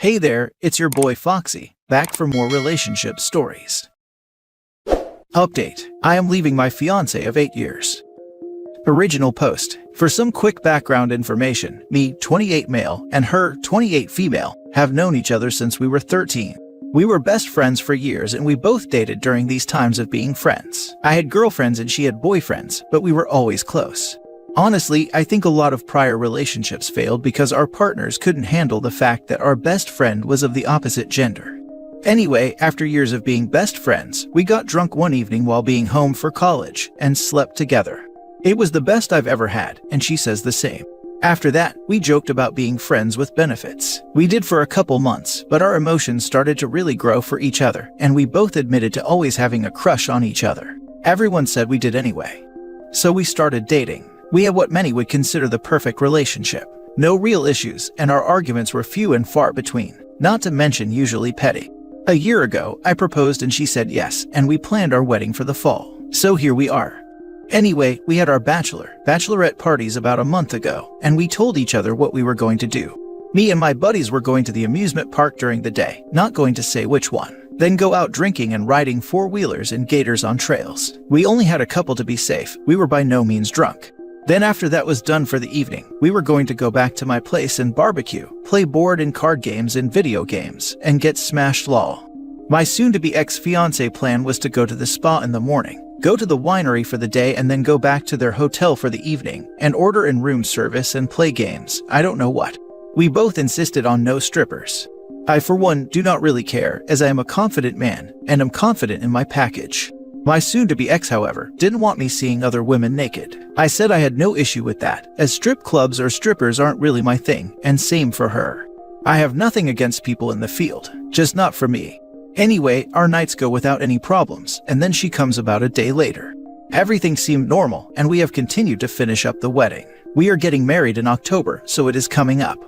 Hey there, it's your boy Foxy, back for more relationship stories. Update: I am leaving my fiancé of 8 years. Original post. For some quick background information, me, 28 male, and her, 28 female, have known each other since we were 13. We were best friends for years and we both dated during these times of being friends. I had girlfriends and she had boyfriends, but we were always close. Honestly, I think a lot of prior relationships failed because our partners couldn't handle the fact that our best friend was of the opposite gender. Anyway, after years of being best friends, we got drunk one evening while being home for college and slept together. It was the best I've ever had, and she says the same. After that, we joked about being friends with benefits. We did for a couple months, but our emotions started to really grow for each other, and we both admitted to always having a crush on each other. Everyone said we did anyway. So we started dating. We had what many would consider the perfect relationship. No real issues, and our arguments were few and far between, not to mention usually petty. A year ago, I proposed and she said yes, and we planned our wedding for the fall. So here we are. Anyway, we had our bachelorette parties about a month ago, and we told each other what we were going to do. Me and my buddies were going to the amusement park during the day, not going to say which one. Then go out drinking and riding four-wheelers and gators on trails. We only had a couple to be safe. We were by no means drunk. Then after that was done for the evening, we were going to go back to my place and barbecue, play board and card games and video games, and get smashed lol. My soon-to-be ex-fiancé plan was to go to the spa in the morning, go to the winery for the day and then go back to their hotel for the evening, and order in room service and play games, I don't know what. We both insisted on no strippers. I for one do not really care, as I am a confident man, and am confident in my package. My soon-to-be ex, however, didn't want me seeing other women naked. I said I had no issue with that, as strip clubs or strippers aren't really my thing, and same for her. I have nothing against people in the field, just not for me. Anyway, our nights go without any problems, and then she comes about a day later. Everything seemed normal, and we have continued to finish up the wedding. We are getting married in October, so it is coming up.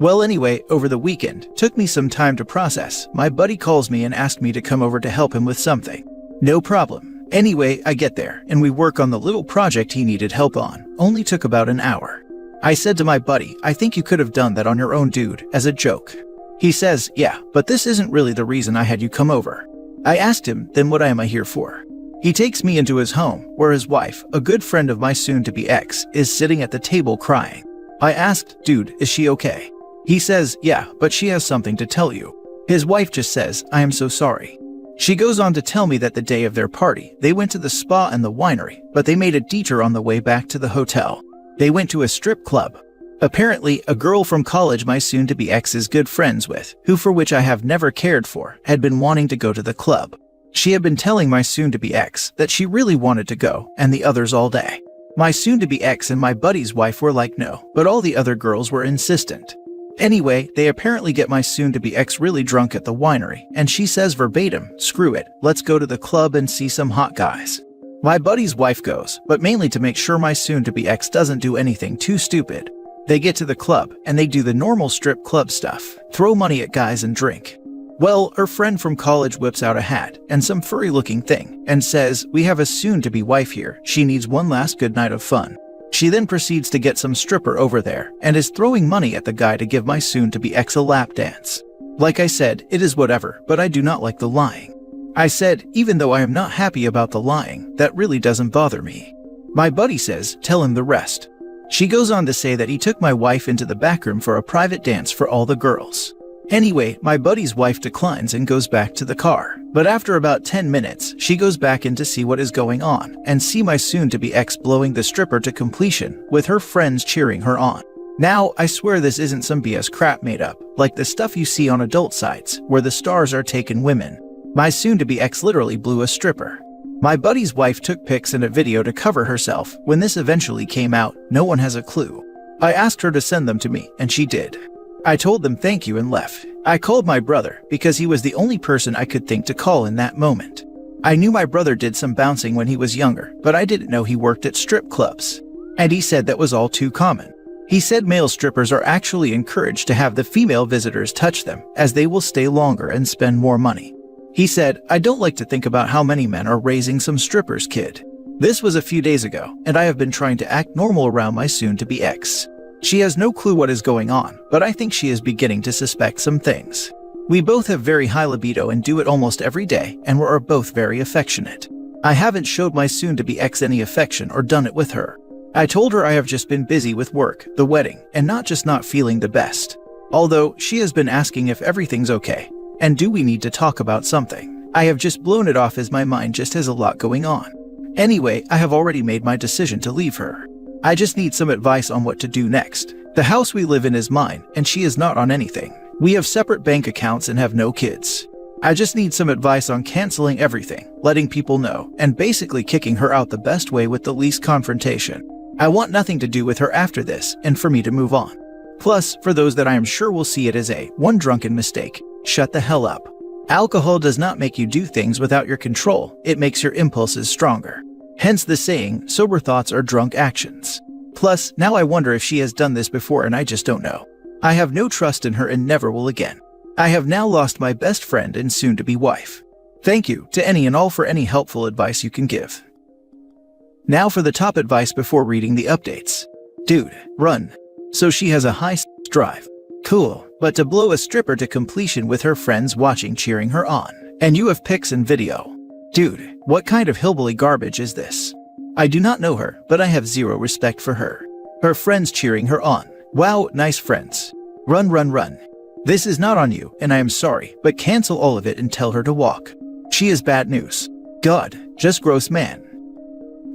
Well anyway, over the weekend, took me some time to process. My buddy calls me and asked me to come over to help him with something. No problem. Anyway, I get there, and we work on the little project he needed help on. Only took about an hour. I said to my buddy, I think you could have done that on your own, dude, as a joke. He says, yeah, but this isn't really the reason I had you come over. I asked him, then what am I here for? He takes me into his home, where his wife, a good friend of my soon-to-be ex, is sitting at the table crying. I asked, dude, is she okay? He says, yeah, but she has something to tell you. His wife just says, I am so sorry. She goes on to tell me that the day of their party, they went to the spa and the winery, but they made a detour on the way back to the hotel. They went to a strip club. Apparently, a girl from college my soon-to-be ex is good friends with, who for which I have never cared for, had been wanting to go to the club. She had been telling my soon-to-be ex that she really wanted to go, and the others all day. My soon-to-be ex and my buddy's wife were like no, but all the other girls were insistent. Anyway, they apparently get my soon-to-be ex really drunk at the winery, and she says verbatim, screw it, let's go to the club and see some hot guys. My buddy's wife goes, but mainly to make sure my soon-to-be ex doesn't do anything too stupid. They get to the club, and they do the normal strip club stuff, throw money at guys and drink. Well, her friend from college whips out a hat and some furry-looking thing, and says, we have a soon-to-be wife here, she needs one last good night of fun. She then proceeds to get some stripper over there, and is throwing money at the guy to give my soon-to-be ex a lap dance. Like I said, it is whatever, but I do not like the lying. I said, even though I am not happy about the lying, that really doesn't bother me. My buddy says, tell him the rest. She goes on to say that he took my wife into the back room for a private dance for all the girls. Anyway, my buddy's wife declines and goes back to the car. But after about 10 minutes, she goes back in to see what is going on, and see my soon-to-be ex blowing the stripper to completion, with her friends cheering her on. Now, I swear this isn't some BS crap made up, like the stuff you see on adult sites, where the stars are taken women. My soon-to-be ex literally blew a stripper. My buddy's wife took pics and a video to cover herself. When this eventually came out, no one has a clue. I asked her to send them to me, and she did. I told them thank you and left. I called my brother, because he was the only person I could think to call in that moment. I knew my brother did some bouncing when he was younger, but I didn't know he worked at strip clubs. And he said that was all too common. He said male strippers are actually encouraged to have the female visitors touch them, as they will stay longer and spend more money. He said, I don't like to think about how many men are raising some stripper's kid. This was a few days ago, and I have been trying to act normal around my soon-to-be ex. She has no clue what is going on, but I think she is beginning to suspect some things. We both have very high libido and do it almost every day, and we are both very affectionate. I haven't showed my soon-to-be ex any affection or done it with her. I told her I have just been busy with work, the wedding, and not feeling the best. Although, she has been asking if everything's okay, and do we need to talk about something. I have just blown it off as my mind just has a lot going on. Anyway, I have already made my decision to leave her. I just need some advice on what to do next. The house we live in is mine, and she is not on anything. We have separate bank accounts and have no kids. I just need some advice on canceling everything, letting people know, and basically kicking her out the best way with the least confrontation. I want nothing to do with her after this, and for me to move on. Plus, for those that I am sure will see it as one drunken mistake, shut the hell up. Alcohol does not make you do things without your control, it makes your impulses stronger. Hence the saying, sober thoughts are drunk actions. Plus, now I wonder if she has done this before and I just don't know. I have no trust in her and never will again. I have now lost my best friend and soon-to-be wife. Thank you to any and all for any helpful advice you can give. Now for the top advice before reading the updates. Dude, run. So she has a high drive. Cool, but to blow a stripper to completion with her friends watching cheering her on. And you have pics and video. Dude, what kind of hillbilly garbage is this? I do not know her, but I have zero respect for her. Her friends cheering her on. Wow, nice friends. Run, run, run. This is not on you, and I am sorry, but cancel all of it and tell her to walk. She is bad news. God, just gross man.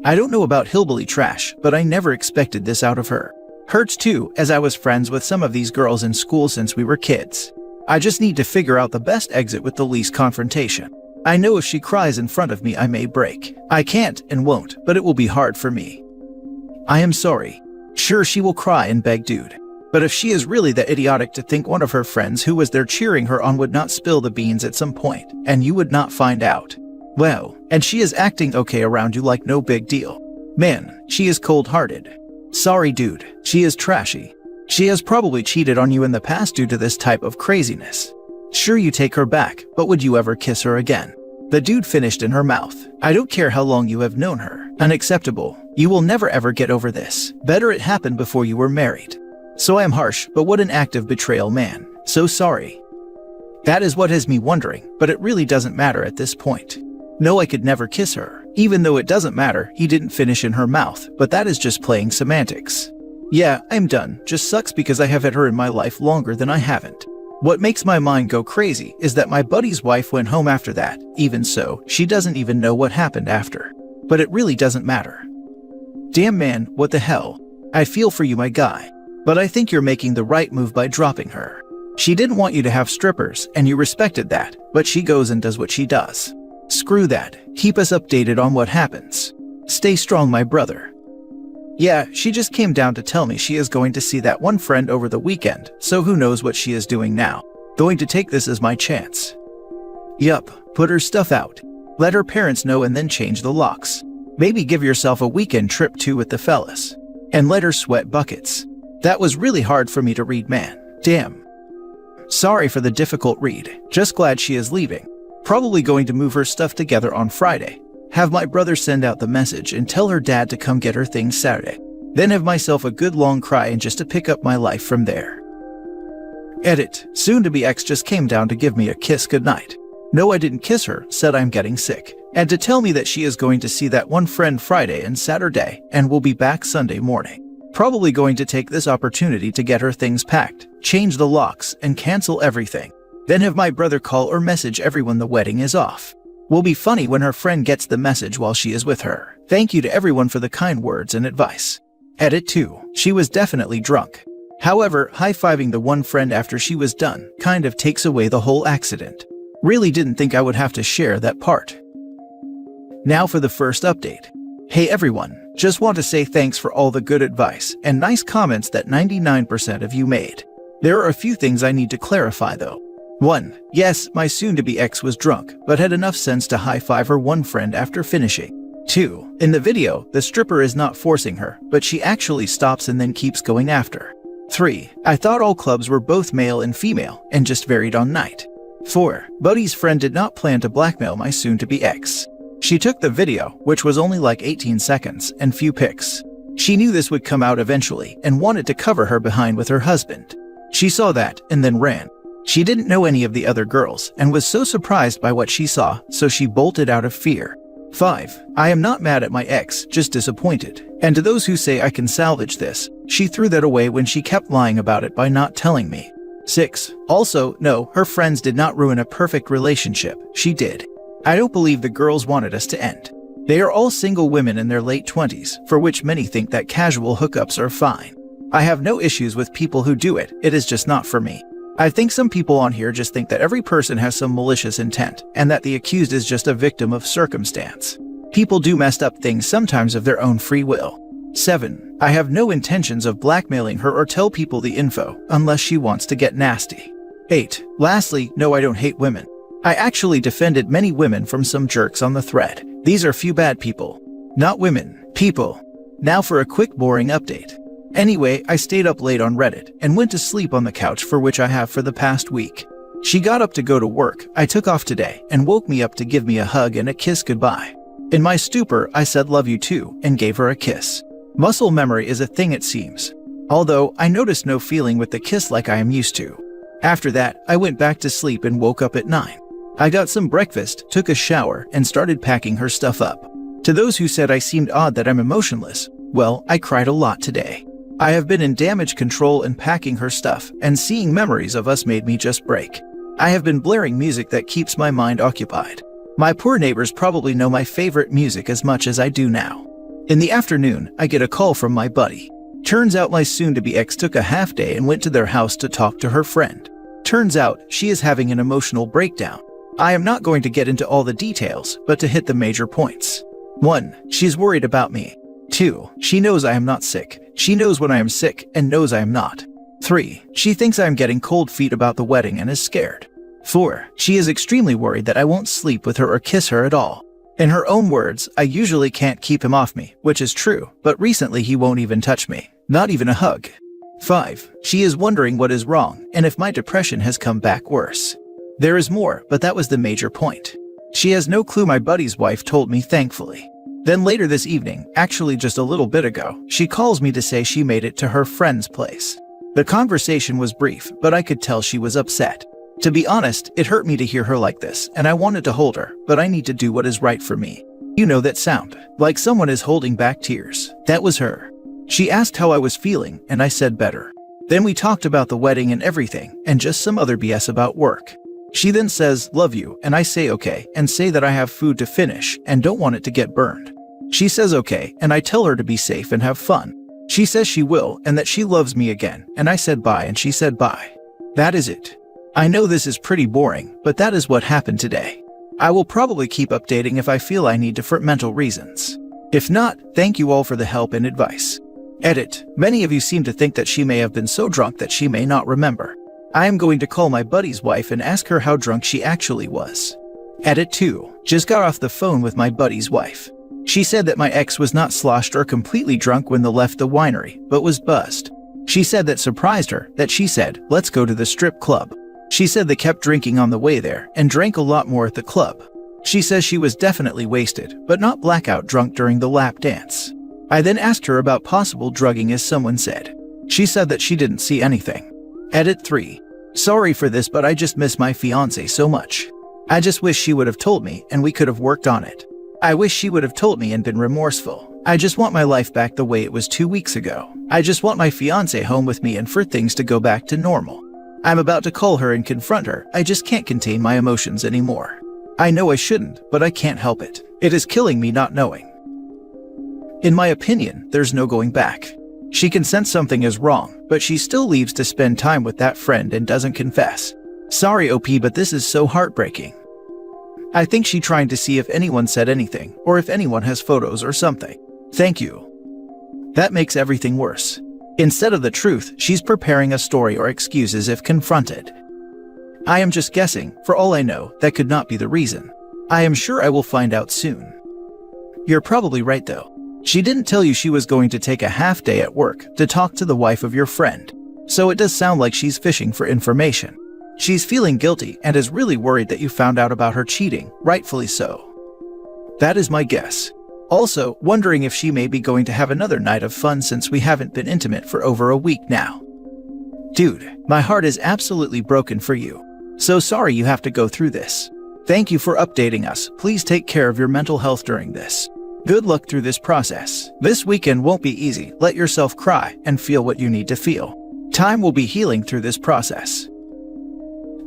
I don't know about hillbilly trash, but I never expected this out of her. Hurts too, as I was friends with some of these girls in school since we were kids. I just need to figure out the best exit with the least confrontation. I know if she cries in front of me I may break. I can't and won't, but it will be hard for me. I am sorry. Sure, she will cry and beg, dude. But if she is really that idiotic to think one of her friends who was there cheering her on would not spill the beans at some point, and you would not find out. Well, and she is acting okay around you like no big deal. Man, she is cold-hearted. Sorry, dude, she is trashy. She has probably cheated on you in the past due to this type of craziness. Sure, you take her back, but would you ever kiss her again? The dude finished in her mouth. I don't care how long you have known her. Unacceptable. You will never ever get over this. Better it happened before you were married. So I am harsh, but what an act of betrayal, man. So sorry. That is what has me wondering, but it really doesn't matter at this point. No, I could never kiss her. Even though it doesn't matter, he didn't finish in her mouth, but that is just playing semantics. Yeah, I'm done. Just sucks because I have had her in my life longer than I haven't. What makes my mind go crazy is that my buddy's wife went home after that. Even so, she doesn't even know what happened after. But it really doesn't matter. Damn man, what the hell? I feel for you, my guy. But I think you're making the right move by dropping her. She didn't want you to have strippers, and you respected that, but she goes and does what she does. Screw that. Keep us updated on what happens. Stay strong, my brother. Yeah, she just came down to tell me she is going to see that one friend over the weekend, so who knows what she is doing now. Going to take this as my chance. Yup, put her stuff out. Let her parents know and then change the locks. Maybe give yourself a weekend trip too with the fellas. And let her sweat buckets. That was really hard for me to read, man. Damn. Sorry for the difficult read. Just glad she is leaving. Probably going to move her stuff together on Friday. Have my brother send out the message and tell her dad to come get her things Saturday. Then have myself a good long cry and just to pick up my life from there. Edit. Soon-to-be ex just came down to give me a kiss goodnight. No, I didn't kiss her, said I'm getting sick. And to tell me that she is going to see that one friend Friday and Saturday and will be back Sunday morning. Probably going to take this opportunity to get her things packed, change the locks, and cancel everything. Then have my brother call or message everyone the wedding is off. Will be funny when her friend gets the message while she is with her. Thank you to everyone for the kind words and advice. Edit 2. She was definitely drunk. However, high-fiving the one friend after she was done kind of takes away the whole accident. Really didn't think I would have to share that part. Now for the first update. Hey everyone, just want to say thanks for all the good advice and nice comments that 99% of you made. There are a few things I need to clarify though. 1. Yes, my soon-to-be ex was drunk, but had enough sense to high-five her one friend after finishing. 2. In the video, the stripper is not forcing her, but she actually stops and then keeps going after. 3. I thought all clubs were both male and female, and just varied on night. 4. Buddy's friend did not plan to blackmail my soon-to-be ex. She took the video, which was only like 18 seconds, and few pics. She knew this would come out eventually and wanted to cover her behind with her husband. She saw that and then ran. She didn't know any of the other girls and was so surprised by what she saw, so she bolted out of fear. 5. I am not mad at my ex, just disappointed. And to those who say I can salvage this, she threw that away when she kept lying about it by not telling me. 6. Also, no, her friends did not ruin a perfect relationship. She did. I don't believe the girls wanted us to end. They are all single women in their late 20s, for which many think that casual hookups are fine. I have no issues with people who do it, it is just not for me. I think some people on here just think that every person has some malicious intent, and that the accused is just a victim of circumstance. People do messed up things sometimes of their own free will. 7. I have no intentions of blackmailing her or tell people the info, unless she wants to get nasty. 8. Lastly, no, I don't hate women. I actually defended many women from some jerks on the thread. These are few bad people. Not women, people. Now for a quick boring update. Anyway, I stayed up late on Reddit and went to sleep on the couch, for which I have for the past week. She got up to go to work, I took off today, and woke me up to give me a hug and a kiss goodbye. In my stupor, I said love you too, and gave her a kiss. Muscle memory is a thing it seems. Although, I noticed no feeling with the kiss like I am used to. After that, I went back to sleep and woke up at 9. I got some breakfast, took a shower, and started packing her stuff up. To those who said I seemed odd that I'm emotionless, well, I cried a lot today. I have been in damage control and packing her stuff, and seeing memories of us made me just break. I have been blaring music that keeps my mind occupied. My poor neighbors probably know my favorite music as much as I do now. In the afternoon, I get a call from my buddy. Turns out my soon-to-be ex took a half day and went to their house to talk to her friend. Turns out, she is having an emotional breakdown. I am not going to get into all the details, but to hit the major points. 1. She's worried about me. 2. She knows I am not sick. She knows when I am sick and knows I am not. 3. She thinks I am getting cold feet about the wedding and is scared. 4. She is extremely worried that I won't sleep with her or kiss her at all. In her own words, I usually can't keep him off me, which is true, but recently he won't even touch me, not even a hug. 5. She is wondering what is wrong and if my depression has come back worse. There is more, but that was the major point. She has no clue my buddy's wife told me, thankfully. Then later this evening, actually just a little bit ago, she calls me to say she made it to her friend's place. The conversation was brief, but I could tell she was upset. To be honest, it hurt me to hear her like this, and I wanted to hold her, but I need to do what is right for me. You know that sound, like someone is holding back tears. That was her. She asked how I was feeling, and I said better. Then we talked about the wedding and everything, and just some other BS about work. She then says, love you, and I say okay, and say that I have food to finish, and don't want it to get burned. She says okay, and I tell her to be safe and have fun. She says she will, and that she loves me again, and I said bye, and she said bye. That is it. I know this is pretty boring, but that is what happened today. I will probably keep updating if I feel I need to for mental reasons. If not, thank you all for the help and advice. Edit. Many of you seem to think that she may have been so drunk that she may not remember. I am going to call my buddy's wife and ask her how drunk she actually was. Edit 2. Just got off the phone with my buddy's wife. She said that my ex was not sloshed or completely drunk when they left the winery, but was buzzed. She said that surprised her, that she said, let's go to the strip club. She said they kept drinking on the way there and drank a lot more at the club. She says she was definitely wasted, but not blackout drunk during the lap dance. I then asked her about possible drugging, as someone said. She said that she didn't see anything. Edit 3. Sorry for this, but I just miss my fiancé so much. I just wish she would have told me and we could have worked on it. I wish she would have told me and been remorseful. I just want my life back the way it was 2 weeks ago. I just want my fiancé home with me and for things to go back to normal. I'm about to call her and confront her. I just can't contain my emotions anymore. I know I shouldn't, but I can't help it. It is killing me not knowing. In my opinion, there's no going back. She can sense something is wrong, but she still leaves to spend time with that friend and doesn't confess. Sorry OP, but this is so heartbreaking. I think she's trying to see if anyone said anything, or if anyone has photos or something. Thank you. That makes everything worse. Instead of the truth, she's preparing a story or excuses if confronted. I am just guessing. For all I know, that could not be the reason. I am sure I will find out soon. You're probably right though. She didn't tell you she was going to take a half day at work to talk to the wife of your friend. So it does sound like she's fishing for information. She's feeling guilty and is really worried that you found out about her cheating, rightfully so. That is my guess. Also, wondering if she may be going to have another night of fun since we haven't been intimate for over a week now. Dude, my heart is absolutely broken for you. So sorry you have to go through this. Thank you for updating us. Please take care of your mental health during this. Good luck through this process. This weekend won't be easy. Let yourself cry and feel what you need to feel. Time will be healing through this process.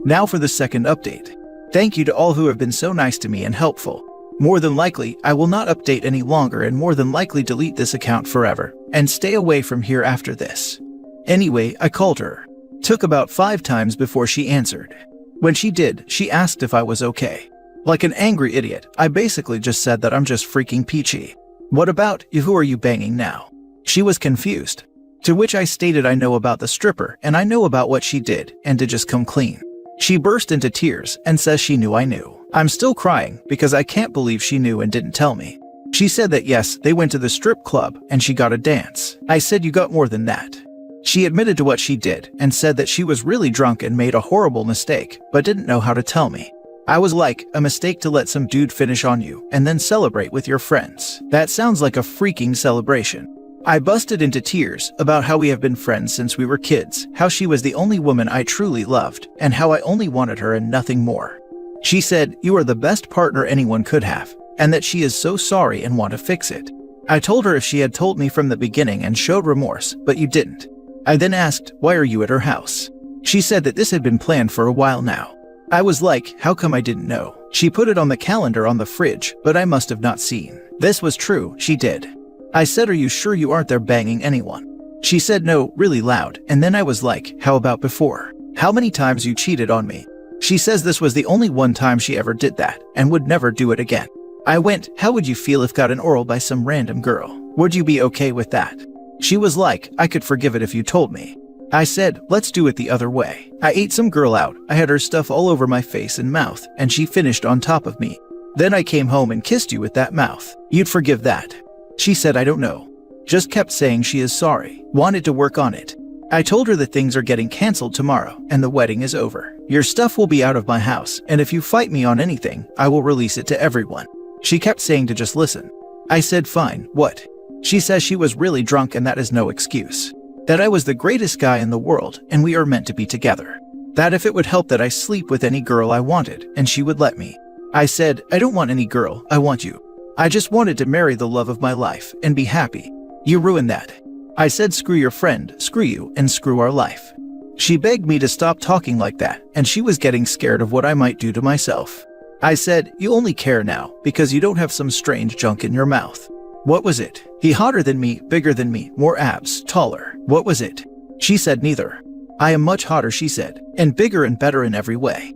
Now for the second update. Thank you to all who have been so nice to me and helpful. More than likely, I will not update any longer and more than likely delete this account forever and stay away from here after this. Anyway, I called her. Took about 5 times before she answered. When she did, she asked if I was okay. Like an angry idiot, I basically just said that I'm just freaking peachy. What about you? Who are you banging now? She was confused. To which I stated I know about the stripper and I know about what she did and to just come clean. She burst into tears and says she knew I knew. I'm still crying because I can't believe she knew and didn't tell me. She said that yes, they went to the strip club and she got a dance. I said you got more than that. She admitted to what she did and said that she was really drunk and made a horrible mistake, but didn't know how to tell me. I was like, a mistake to let some dude finish on you and then celebrate with your friends. That sounds like a freaking celebration. I busted into tears about how we have been friends since we were kids, how she was the only woman I truly loved, and how I only wanted her and nothing more. She said, you are the best partner anyone could have, and that she is so sorry and want to fix it. I told her if she had told me from the beginning and showed remorse, but you didn't. I then asked, why are you at her house? She said that this had been planned for a while now. I was like, how come I didn't know? She put it on the calendar on the fridge, but I must have not seen. This was true, she did. I said, are you sure you aren't there banging anyone? She said no, really loud, and then I was like, how about before? How many times you cheated on me? She says this was the only one time she ever did that, and would never do it again. I went, how would you feel if got an oral by some random girl? Would you be okay with that? She was like, I could forgive it if you told me. I said, let's do it the other way. I ate some girl out, I had her stuff all over my face and mouth, and she finished on top of me. Then I came home and kissed you with that mouth. You'd forgive that? She said, I don't know. Just kept saying she is sorry, wanted to work on it. I told her that things are getting canceled tomorrow and the wedding is over. Your stuff will be out of my house, and if you fight me on anything, I will release it to everyone. She kept saying to just listen. I said, fine, what? She says she was really drunk and that is no excuse. That I was the greatest guy in the world and we are meant to be together. That if it would help that I sleep with any girl I wanted and she would let me. I said, I don't want any girl, I want you. I just wanted to marry the love of my life and be happy. You ruined that. I said, screw your friend, screw you, and screw our life. She begged me to stop talking like that, and she was getting scared of what I might do to myself. I said, you only care now because you don't have some strange junk in your mouth. What was it? He hotter than me, bigger than me, more abs, taller. What was it? She said neither. I am much hotter, she said, and bigger and better in every way.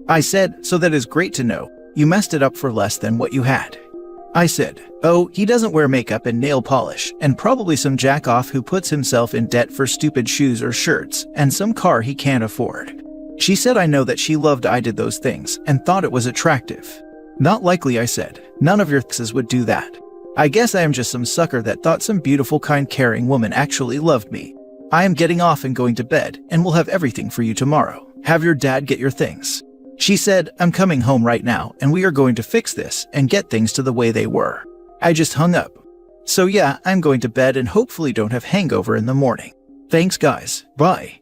I said, so that is great to know. You messed it up for less than what you had. I said, oh, he doesn't wear makeup and nail polish, and probably some jack-off who puts himself in debt for stupid shoes or shirts, and some car he can't afford. She said I know that she loved I did those things, and thought it was attractive. Not likely, I said. None of your exes would do that. I guess I am just some sucker that thought some beautiful, kind, caring woman actually loved me. I am getting off and going to bed, and will have everything for you tomorrow. Have your dad get your things. She said, I'm coming home right now and we are going to fix this and get things to the way they were. I just hung up. So yeah, I'm going to bed and hopefully don't have hangover in the morning. Thanks guys, bye.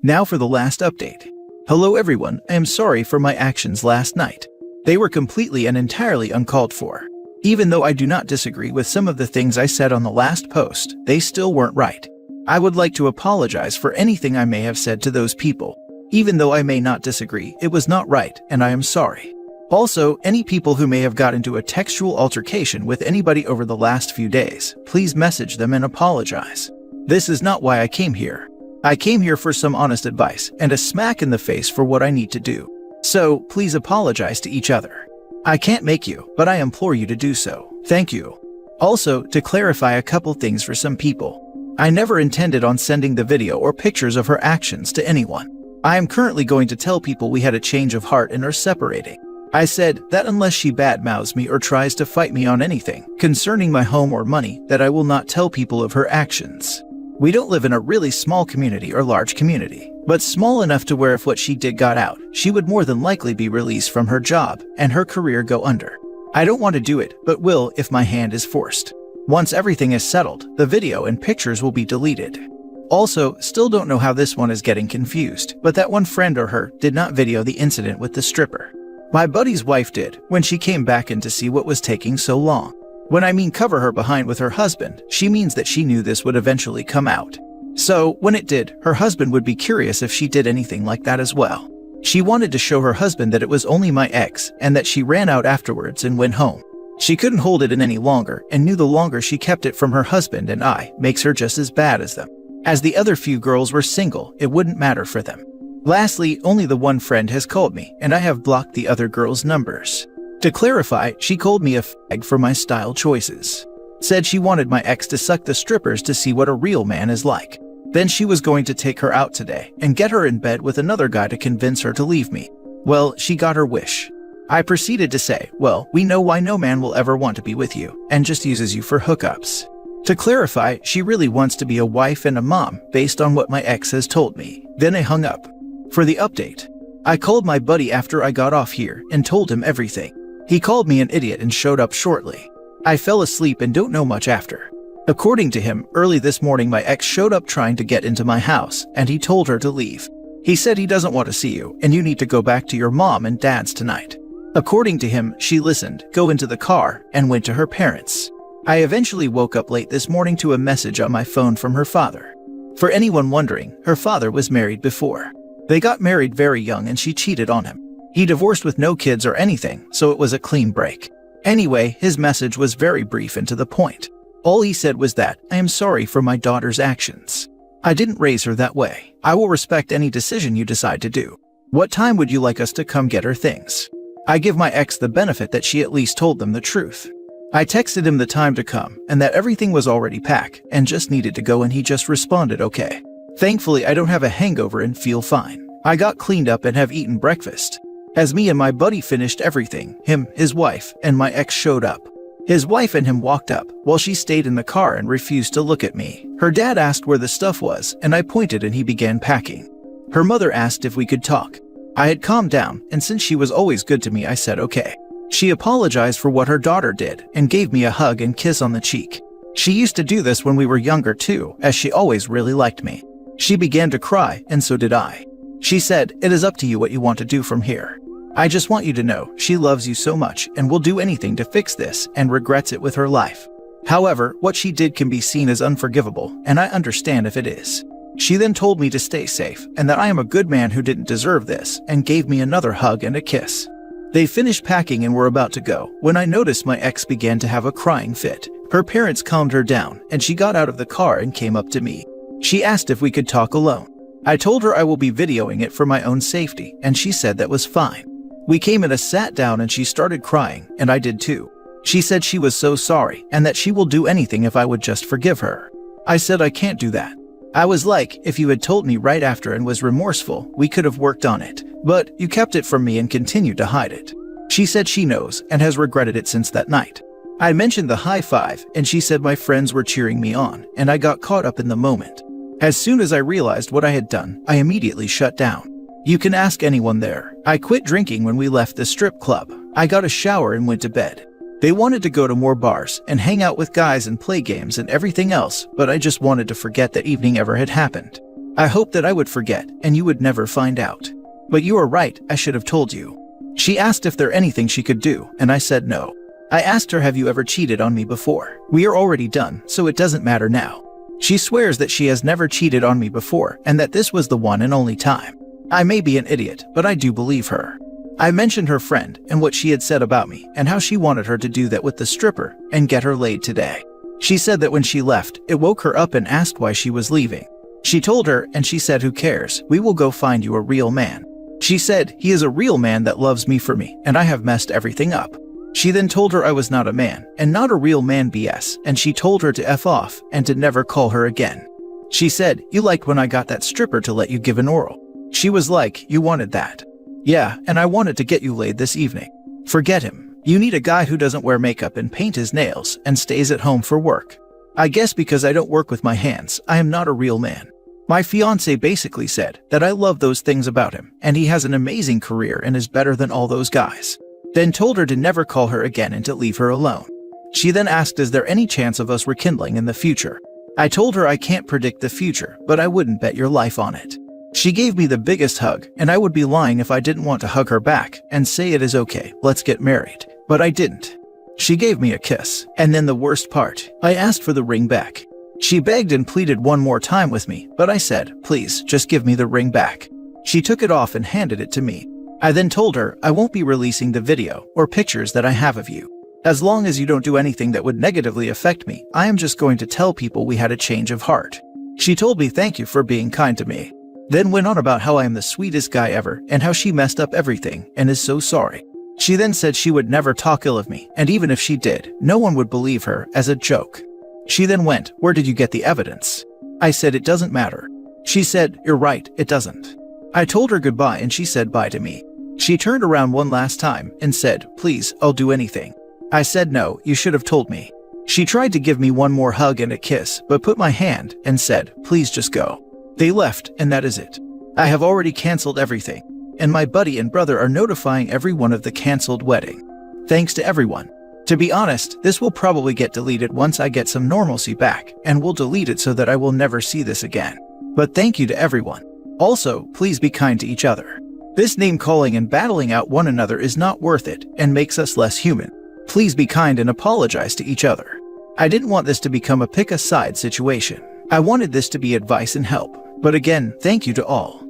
Now for the last update. Hello everyone, I am sorry for my actions last night. They were completely and entirely uncalled for. Even though I do not disagree with some of the things I said on the last post, they still weren't right. I would like to apologize for anything I may have said to those people. Even though I may not disagree, it was not right, and I am sorry. Also, any people who may have got into a textual altercation with anybody over the last few days, please message them and apologize. This is not why I came here. I came here for some honest advice and a smack in the face for what I need to do. So, please apologize to each other. I can't make you, but I implore you to do so. Thank you. Also, to clarify a couple things for some people. I never intended on sending the video or pictures of her actions to anyone. I am currently going to tell people we had a change of heart and are separating. I said that unless she badmouths me or tries to fight me on anything concerning my home or money, that I will not tell people of her actions. We don't live in a really small community or large community, but small enough to where if what she did got out, she would more than likely be released from her job and her career go under. I don't want to do it, but will if my hand is forced. Once everything is settled, the video and pictures will be deleted. Also, still don't know how this one is getting confused, but that one friend or her did not video the incident with the stripper. My buddy's wife did, when she came back in to see what was taking so long. When I mean cover her behind with her husband, she means that she knew this would eventually come out. So, when it did, her husband would be curious if she did anything like that as well. She wanted to show her husband that it was only my ex and that she ran out afterwards and went home. She couldn't hold it in any longer and knew the longer she kept it from her husband and I makes her just as bad as them. As the other few girls were single, it wouldn't matter for them. Lastly, only the one friend has called me and I have blocked the other girls' numbers. To clarify, she called me a fag for my style choices. Said she wanted my ex to suck the strippers to see what a real man is like. Then she was going to take her out today and get her in bed with another guy to convince her to leave me. Well, she got her wish. I proceeded to say, well, we know why no man will ever want to be with you and just uses you for hookups. To clarify, she really wants to be a wife and a mom based on what my ex has told me. Then I hung up. For the update, I called my buddy after I got off here and told him everything. He called me an idiot and showed up shortly. I fell asleep and don't know much after. According to him, early this morning my ex showed up trying to get into my house and he told her to leave. He said he doesn't want to see you and you need to go back to your mom and dad's tonight. According to him, she listened, go into the car, and went to her parents. I eventually woke up late this morning to a message on my phone from her father. For anyone wondering, her father was married before. They got married very young and she cheated on him. He divorced with no kids or anything, so it was a clean break. Anyway, his message was very brief and to the point. All he said was that, I am sorry for my daughter's actions. I didn't raise her that way. I will respect any decision you decide to do. What time would you like us to come get her things? I give my ex the benefit that she at least told them the truth. I texted him the time to come and that everything was already packed and just needed to go and he just responded okay. Thankfully, I don't have a hangover and feel fine. I got cleaned up and have eaten breakfast. As me and my buddy finished everything, him, his wife, and my ex showed up. His wife and him walked up, while she stayed in the car and refused to look at me. Her dad asked where the stuff was, and I pointed and he began packing. Her mother asked if we could talk. I had calmed down, and since she was always good to me, I said okay. She apologized for what her daughter did, and gave me a hug and kiss on the cheek. She used to do this when we were younger too, as she always really liked me. She began to cry, and so did I. She said, it is up to you what you want to do from here. I just want you to know she loves you so much and will do anything to fix this and regrets it with her life. However, what she did can be seen as unforgivable, and I understand if it is. She then told me to stay safe and that I am a good man who didn't deserve this and gave me another hug and a kiss. They finished packing and were about to go when I noticed my ex began to have a crying fit. Her parents calmed her down and she got out of the car and came up to me. She asked if we could talk alone. I told her I will be videoing it for my own safety and she said that was fine. We came in and sat down and she started crying, and I did too. She said she was so sorry and that she will do anything if I would just forgive her. I said I can't do that. I was like, if you had told me right after and was remorseful, we could have worked on it, but you kept it from me and continued to hide it. She said she knows and has regretted it since that night. I mentioned the high five and she said my friends were cheering me on and I got caught up in the moment. As soon as I realized what I had done, I immediately shut down. You can ask anyone there. I quit drinking when we left the strip club. I got a shower and went to bed. They wanted to go to more bars and hang out with guys and play games and everything else, but I just wanted to forget that evening ever had happened. I hoped that I would forget and you would never find out. But you are right, I should have told you. She asked if there anything she could do, and I said no. I asked her, have you ever cheated on me before? We are already done, so it doesn't matter now. She swears that she has never cheated on me before and that this was the one and only time. I may be an idiot, but I do believe her. I mentioned her friend and what she had said about me and how she wanted her to do that with the stripper and get her laid today. She said that when she left, it woke her up and asked why she was leaving. She told her and she said, who cares? We will go find you a real man. She said, he is a real man that loves me for me and I have messed everything up. She then told her I was not a man and not a real man BS, and she told her to F off and to never call her again. She said, you liked when I got that stripper to let you give an oral. She was like, you wanted that. Yeah, and I wanted to get you laid this evening. Forget him. You need a guy who doesn't wear makeup and paint his nails and stays at home for work. I guess because I don't work with my hands, I am not a real man. My fiancé basically said that I love those things about him and he has an amazing career and is better than all those guys. then told her to never call her again and to leave her alone. She then asked, is there any chance of us rekindling in the future? I told her I can't predict the future, but I wouldn't bet your life on it. She gave me the biggest hug, and I would be lying if I didn't want to hug her back and say it is okay, let's get married. But I didn't. She gave me a kiss, and then the worst part, I asked for the ring back. She begged and pleaded one more time with me, but I said, please, just give me the ring back. She took it off and handed it to me. I then told her I won't be releasing the video or pictures that I have of you. As long as you don't do anything that would negatively affect me, I am just going to tell people we had a change of heart. She told me thank you for being kind to me, then went on about how I am the sweetest guy ever and how she messed up everything and is so sorry. She then said she would never talk ill of me, and even if she did, no one would believe her, as a joke. She then went, where did you get the evidence? I said it doesn't matter. She said, you're right, it doesn't. I told her goodbye and she said bye to me. She turned around one last time and said, please, I'll do anything. I said no, you should have told me. She tried to give me one more hug and a kiss, but put my hand and said, please just go. They left, and that is it. I have already canceled everything, and my buddy and brother are notifying everyone of the canceled wedding. Thanks to everyone. To be honest, this will probably get deleted once I get some normalcy back, and we'll delete it so that I will never see this again. But thank you to everyone. Also, please be kind to each other. This name calling and battling out one another is not worth it and makes us less human. Please be kind and apologize to each other. I didn't want this to become a pick a side situation. I wanted this to be advice and help. But again, thank you to all.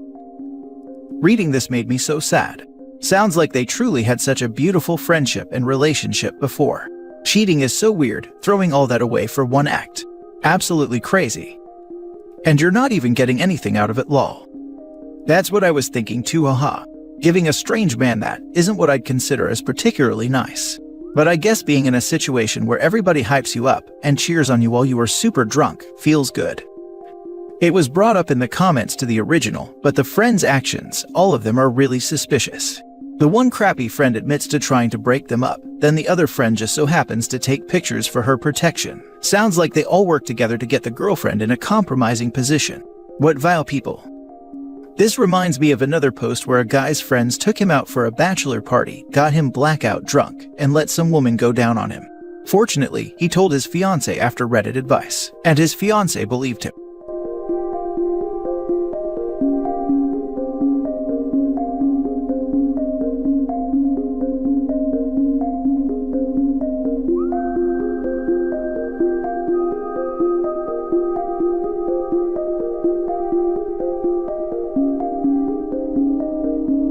Reading this made me so sad. Sounds like they truly had such a beautiful friendship and relationship before. Cheating is so weird, throwing all that away for one act. Absolutely crazy. And you're not even getting anything out of it, lol. That's what I was thinking too, haha. Giving a strange man that isn't what I'd consider as particularly nice. But I guess being in a situation where everybody hypes you up and cheers on you while you are super drunk feels good. It was brought up in the comments to the original, but the friend's actions, all of them are really suspicious. The one crappy friend admits to trying to break them up, then the other friend just so happens to take pictures for her protection. Sounds like they all work together to get the girlfriend in a compromising position. What vile people. This reminds me of another post where a guy's friends took him out for a bachelor party, got him blackout drunk, and let some woman go down on him. Fortunately, he told his fiancée after Reddit advice, and his fiancée believed him.